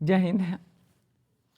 जय हिंद।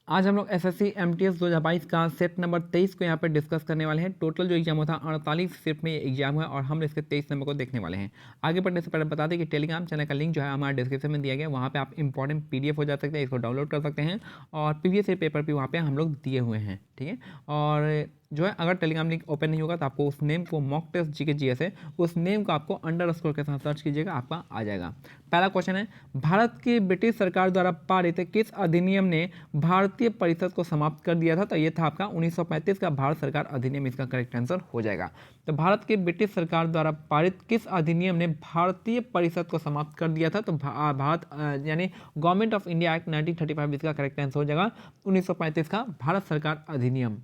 आज हम लोग एसएससी एमटीएस 2022 का सेट नंबर 23 को यहाँ पर डिस्कस करने वाले हैं। टोटल जो एग्जाम होता है 48 शिफ्ट में ये एग्जाम है और हम इसके 23 नंबर को देखने वाले हैं। आगे बढ़ने से पहले बता दें कि टेलीग्राम चैनल का लिंक जो है हमारे डिस्क्रिप्शन में दिया गया है, वहाँ पे आप इंपॉर्टेंट पीडीएफ हो जा सकते हैं, इसको डाउनलोड कर सकते हैं और प्रीवियस ईयर पेपर भी वहाँ पे हम लोग दिए हुए हैं। ठीक है, और जो है अगर टेलीग्राम लिंक ओपन नहीं होगा तो आपको उस नेम को मॉक टेस्ट जीके जीएस है, उस नेम को आपको अंडरस्कोर के साथ सर्च कीजिएगा, आपका आ जाएगा। पहला क्वेश्चन है, भारत की ब्रिटिश सरकार द्वारा पारित किस अधिनियम ने भारतीय परिषद को समाप्त कर दिया था? तो ये था आपका 1935 का भारत सरकार अधिनियम, इसका करेक्ट आंसर हो जाएगा। तो भारत की ब्रिटिश सरकार द्वारा पारित किस अधिनियम ने भारतीय परिषद को समाप्त कर दिया था? तो भारत यानी गवर्नमेंट ऑफ इंडिया एक्ट 1935, इसका करेक्ट आंसर हो जाएगा 1935 का भारत सरकार अधिनियम।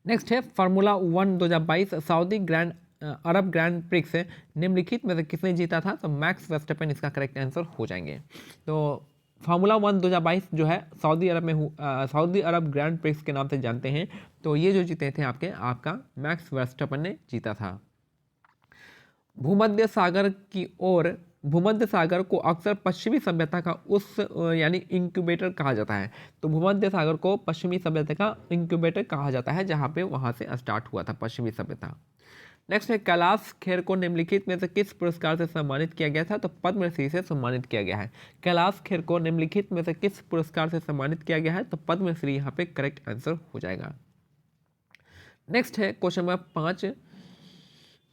नेक्स्ट है, फार्मूला 1 2022 सऊदी अरब ग्रैंड प्रिक्स निम्नलिखित में से किसने जीता था? तो मैक्स वर्स्टेपेन, इसका करेक्ट आंसर हो जाएंगे। तो फार्मूला 1 2022 जो है सऊदी अरब ग्रैंड प्रिक्स के नाम से जानते हैं। तो ये जो जीते थे आपका मैक्स वर्स्टेपेन ने जीता था। भूमध्य सागर को अक्सर पश्चिमी सभ्यता का यानी इंक्यूबेटर कहा जाता है। तो भूमध्य सागर को पश्चिमी सभ्यता का इंक्यूबेटर कहा जाता है, जहाँ पे वहाँ से स्टार्ट हुआ था पश्चिमी सभ्यता। नेक्स्ट है, कैलाश खेर को निम्नलिखित में से किस पुरस्कार से सम्मानित किया गया था? तो पद्मश्री से सम्मानित किया गया है। कैलाश खेर को निम्नलिखित में से किस पुरस्कार से सम्मानित किया गया है? तो पद्मश्री यहाँ पे करेक्ट आंसर हो जाएगा। नेक्स्ट है क्वेश्चन नंबर 5,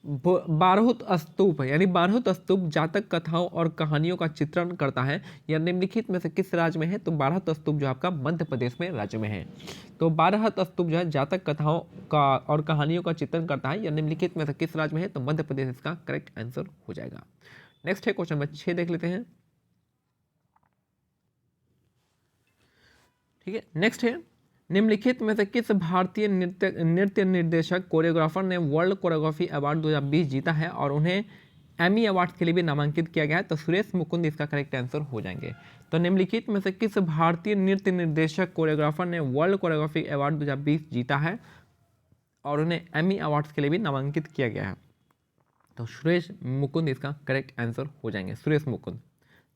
बारहुत स्तूप यानी बारहुत स्तूप जातक कथाओं और कहानियों का चित्रण करता है, यह निम्नलिखित में से किस राज्य में है? तो बारहुत स्तूप जो आपका मध्य प्रदेश में राज्य में है। तो बारहुत स्तूप जो है जातक कथाओं का और कहानियों का चित्रण करता है, यह निम्नलिखित में से किस राज्य में है? तो मध्य प्रदेश इसका करेक्ट आंसर हो जाएगा। नेक्स्ट है क्वेश्चन नंबर 6 देख लेते हैं। ठीक है, नेक्स्ट है, निम्नलिखित में से किस भारतीय नृत्य निर्देशक कोरियोग्राफर ने वर्ल्ड कोरियोग्राफी अवार्ड 2020 जीता है और उन्हें एमी अवार्ड के लिए भी नामांकित किया गया है? तो सुरेश मुकुंद इसका करेक्ट आंसर हो जाएंगे। तो निम्नलिखित में से किस भारतीय नृत्य निर्देशक कोरियोग्राफर ने वर्ल्ड कोरियोग्राफी अवार्ड 2020 जीता है और उन्हें एमी अवार्ड्स के लिए भी नामांकित किया गया है? तो सुरेश मुकुंद इसका करेक्ट आंसर हो जाएंगे। Suresh Mukund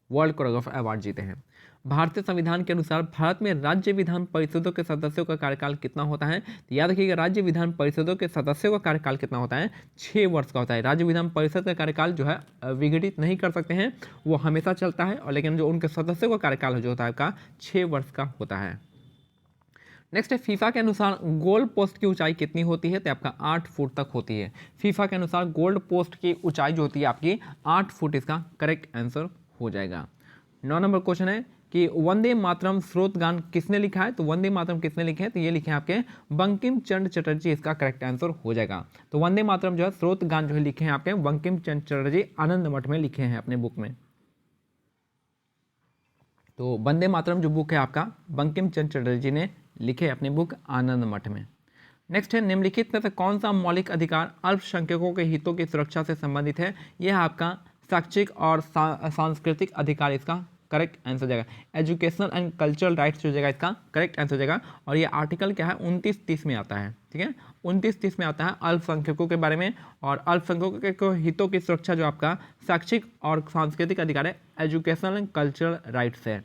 world choreographer award जीते हैं। भारतीय संविधान के अनुसार भारत में राज्य विधान परिषदों के सदस्यों का कार्यकाल कितना होता है? तो याद रखिएगा, राज्य विधान परिषदों के सदस्यों का कार्यकाल कितना होता है? 6 वर्ष का होता है। राज्य विधान परिषद का कार्यकाल जो है विघटित नहीं कर सकते हैं, वो हमेशा चलता है, और लेकिन जो उनके सदस्यों का कार्यकाल जो होता है आपका 6 वर्ष का होता है। नेक्स्ट है, फीफा के अनुसार गोल पोस्ट की ऊंचाई कितनी होती है? तो आपका 8 फुट तक होती है। फीफा के अनुसार गोल्ड पोस्ट की ऊंचाई जो होती है आपकी 8 फुट, इसका करेक्ट आंसर हो जाएगा। 9 नंबर क्वेश्चन है कि वंदे मातरम स्रोत गान किसने लिखा है? तो वंदे मातरम किसने लिखे हैं? तो ये लिखे हैं आपके बंकिम चंद्र चटर्जी, इसका करेक्ट आंसर हो जाएगा। तो वंदे मातरम जो है स्रोत गान जो है लिखे हैं आपके बंकिम चंद्र चटर्जी, आनंद मठ में लिखे हैं अपने बुक में। तो वंदे मातरम जो बुक है आपका बंकिम चंद्र चटर्जी ने लिखे अपनी बुक आनंद मठ में। नेक्स्ट है, निम्नलिखित में से कौन सा मौलिक अधिकार अल्पसंख्यकों के हितों की सुरक्षा से संबंधित है? यह आपका शैक्षिक और सांस्कृतिक अधिकार, इसका करेक्ट आंसर हो जाएगा। एजुकेशनल एंड कल्चरल राइट्स हो जाएगा, इसका करेक्ट आंसर हो जाएगा। और ये आर्टिकल क्या है 29-30 में आता है। ठीक है, 29-30 में आता है अल्पसंख्यकों के बारे में, और अल्पसंख्यकों के हितों की सुरक्षा जो आपका शैक्षिक और सांस्कृतिक अधिकार है, एजुकेशनल एंड कल्चरल राइट्स है।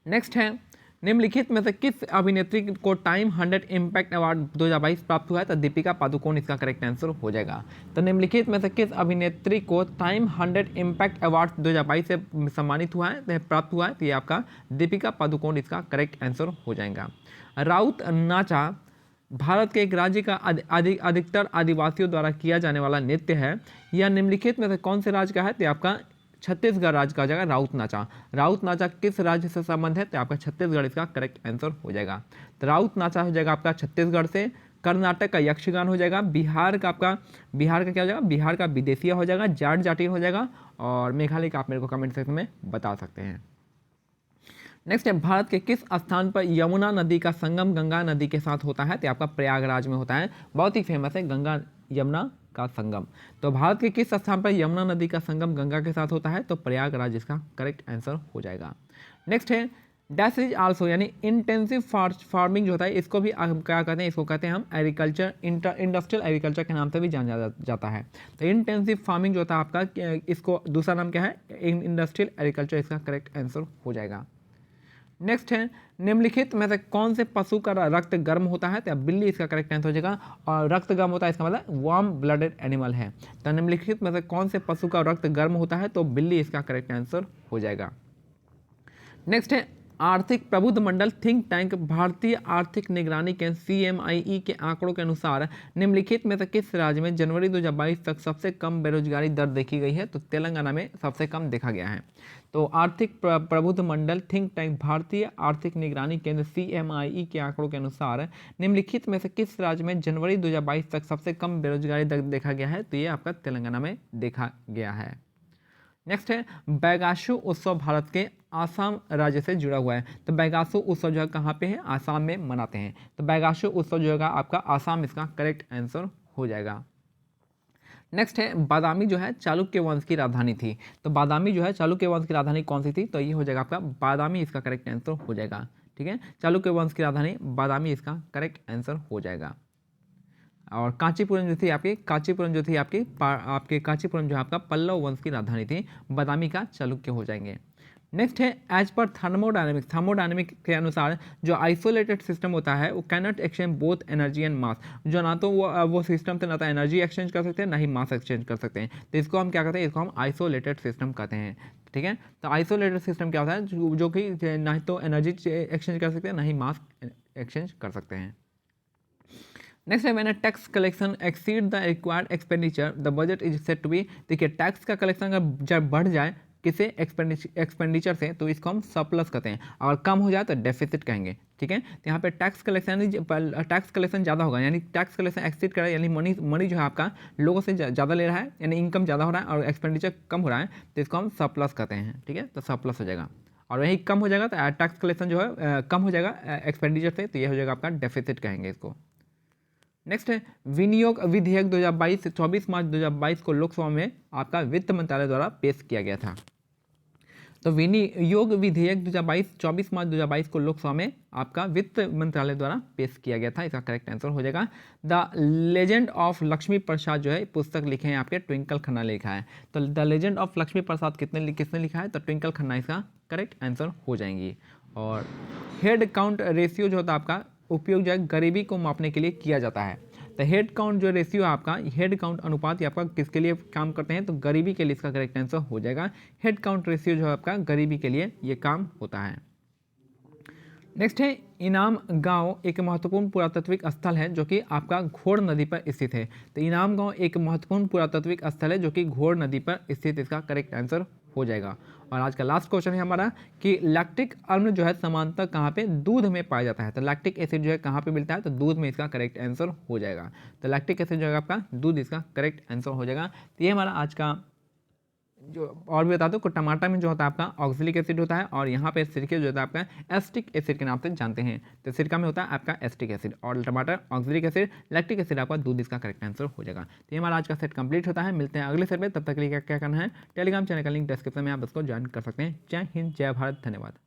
नेक्स्ट है, निम्नलिखित में से किस अभिनेत्री को टाइम 100 इम्पैक्ट अवार्ड 2022 प्राप्त हुआ है? तो दीपिका पादुकोण, इसका करेक्ट आंसर हो जाएगा। तो निम्नलिखित में से किस अभिनेत्री को टाइम 100 इम्पैक्ट अवार्ड 2022 से सम्मानित हुआ है, प्राप्त हुआ है? तो ये आपका दीपिका पादुकोण, इसका करेक्ट आंसर हो जाएगा। राउत नाचा भारत के एक राज्य का अधिकतर आदिवासियों द्वारा किया जाने वाला नृत्य है। यह निम्नलिखित में से कौन से राज्य का है? तो आपका छत्तीसगढ़ राज्य का हो जाएगा राउत नाचा। राउत नाचा किस राज्य से संबंध है? तो आपका छत्तीसगढ़, इसका करेक्ट आंसर हो जाएगा। तो राउत नाचा हो जाएगा आपका छत्तीसगढ़ से। कर्नाटक का यक्षगान हो जाएगा। बिहार का क्या हो जाएगा? बिहार का विदेशिया हो जाएगा, जाट जाटिन हो जाएगा। और मेघालय का आप मेरे को कमेंट सेक्शन में बता सकते हैं। नेक्स्ट है, भारत के किस स्थान पर यमुना नदी का संगम गंगा नदी के साथ होता है? तो आपका प्रयागराज में होता है। बहुत ही फेमस है गंगा यमुना का संगम। तो भारत के किस स्थान पर यमुना नदी का संगम गंगा के साथ होता है? तो प्रयागराज, इसका करेक्ट आंसर हो जाएगा। नेक्स्ट है, डैश इज आल्सो यानी इंटेंसिव फार्मिंग जो होता है, इसको भी क्या कहते हैं? इसको कहते हैं हम एग्रीकल्चर, इंडस्ट्रियल एग्रीकल्चर के नाम से भी जाना जाता है। तो इंटेंसिव फार्मिंग जो होता है आपका, इसको दूसरा नाम क्या है? इंडस्ट्रियल एग्रीकल्चर, इसका करेक्ट आंसर हो जाएगा। नेक्स्ट है निम्नलिखित में से कौन से पशु का रक्त गर्म होता है, तो बिल्ली इसका करेक्ट आंसर हो जाएगा। और रक्त गर्म होता है इसका मतलब वार्म ब्लडेड एनिमल है। तो निम्नलिखित में से कौन से पशु का रक्त गर्म होता है, तो बिल्ली इसका करेक्ट आंसर हो जाएगा। नेक्स्ट है आर्थिक प्रबुद्ध मंडल थिंक टैंक भारतीय आर्थिक निगरानी के CMIE के आंकड़ों के अनुसार निम्नलिखित में से किस राज्य में जनवरी 2022 तक सबसे कम बेरोजगारी दर देखी गई है, तो तेलंगाना में सबसे कम देखा गया है। तो आर्थिक प्रबुद्ध मंडल थिंक टैंक भारतीय आर्थिक निगरानी केंद्र CMIE के आंकड़ों के अनुसार निम्नलिखित में से किस राज्य में जनवरी 2022 तक सबसे कम बेरोजगारी दर देखा गया है, तो ये आपका तेलंगाना में देखा गया है। नेक्स्ट है बैगासु उत्सव भारत के आसाम राज्य से जुड़ा हुआ है। तो बैगासु उत्सव जो है कहाँ पे है, आसाम में मनाते हैं। तो बैगासु उत्सव जो है आपका आसाम इसका करेक्ट आंसर हो जाएगा। नेक्स्ट है बादामी जो है चालुक्य वंश की राजधानी थी। तो बादामी जो है चालुक्य वंश की राजधानी कौन सी थी, तो ये हो जाएगा आपका बादामी इसका करेक्ट आंसर हो जाएगा। ठीक है, चालुक्य वंश की राजधानी बादामी इसका करेक्ट आंसर हो जाएगा। और कांचीपुरम जो थी आपकी कांचीपुरम जो है आपका पल्लव वंश की राजधानी थी। बादामी का चालुक्य हो जाएंगे। नेक्स्ट है एज पर थर्मोडायनेमिक्स के अनुसार जो आइसोलेटेड सिस्टम होता है वो cannot exchange both energy and mass. जो ना तो वो सिस्टम से ना तो एनर्जी एक्सचेंज कर सकते हैं ना ही मास एक्सचेंज कर सकते हैं। तो इसको हम क्या कहते हैं, इसको हम आइसोलेटेड सिस्टम कहते हैं। ठीक है, तो आइसोलेटेड सिस्टम क्या होता है, जो कि ना तो एनर्जी एक्सचेंज कर सकते हैं ना ही मास एक्सचेंज कर सकते हैं। नेक्स्ट है मैंने tax collection exceed the required expenditure the budget is set to be. देखिए टैक्स का कलेक्शन अगर जब बढ़ जाए किसे एक्सपेंडिचर से, तो इसको हम सरप्लस कहते हैं, और कम हो जाए तो डेफिसिट कहेंगे। ठीक है, तो यहाँ पे टैक्स कलेक्शन ज़्यादा होगा, यानी टैक्स कलेक्शन एक्सीड कर रहा है, यानी मनी जो है आपका लोगों से ज़्यादा ले रहा है, यानी इनकम ज़्यादा हो रहा है और एक्सपेंडिचर कम हो रहा है, तो इसको हम सरप्लस कहते हैं। ठीक है, तो सरप्लस हो जाएगा। और वही कम हो जाएगा तो टैक्स कलेक्शन जो है कम हो जाएगा एक्सपेंडिचर से, तो ये हो जाएगा आपका डेफिसिट कहेंगे इसको। नेक्स्ट है विनियोग विधेयक 2022 24 मार्च 2022 को लोकसभा में आपका वित्त मंत्रालय द्वारा पेश किया गया था। तो विनियोग विधेयक 24 मार्च 2022 को लोकसभा में आपका वित्त मंत्रालय द्वारा पेश किया गया था। इसका करेक्ट आंसर हो जाएगा द लेजेंड ऑफ लक्ष्मी प्रसाद जो है पुस्तक लिखे हैं आपके ट्विंकल खन्ना ने लिखा है। तो द लेजेंड ऑफ लक्ष्मी प्रसाद किसने लिखा है, तो ट्विंकल खन्ना इसका करेक्ट आंसर हो जाएंगी। और हेड काउंट रेशियो जो होता है आपका उपयोग जो है गरीबी को मापने के लिए किया जाता है। तो हेड काउंट जो रेशियो है आपका, हेड काउंट अनुपात ये आपका किसके लिए काम करते हैं, तो गरीबी के लिए इसका करेक्ट आंसर हो जाएगा। हेड काउंट रेशियो जो है आपका गरीबी के लिए ये काम होता है। नेक्स्ट है इनाम गांव एक महत्वपूर्ण पुरातात्विक स्थल है जो कि आपका घोड़ नदी पर स्थित है। तो इनाम गांव एक महत्वपूर्ण पुरातात्विक स्थल है जो कि घोड़ नदी पर स्थित, इसका करेक्ट आंसर हो जाएगा। और आज का लास्ट क्वेश्चन है हमारा कि लैक्टिक अम्ल जो है समानतः कहाँ पे दूध में पाया जाता है। तो लैक्टिक एसिड जो है कहाँ पे मिलता है, तो दूध में इसका करेक्ट आंसर हो जाएगा। तो लैक्टिक एसिड जो है आपका दूध, इसका करेक्ट आंसर हो जाएगा। तो ये हमारा आज का जो और भी बता दो, टमाटर में जो होता है आपका ऑक्सिलिक एसिड होता है, और यहाँ पे सिरके जो होता है आपका एस्टिक एसिड के नाम से जानते हैं। तो सिरका में होता है आपका एस्टिक एसिड, और टमाटर ऑक्सिलिक एसिड, लैक्टिक एसिड आपका दूध, इसका करेक्ट आंसर हो जाएगा। तो ये हमारा आज का सेट कंप्लीट होता है। मिलते हैं अगले सेट में, तब तक के लिए क्या करना है, टेलीग्राम चैनल का लिंक डिस्क्रिप्शन में आप उसको ज्वाइन कर सकते हैं। जय हिंद, जय भारत, धन्यवाद।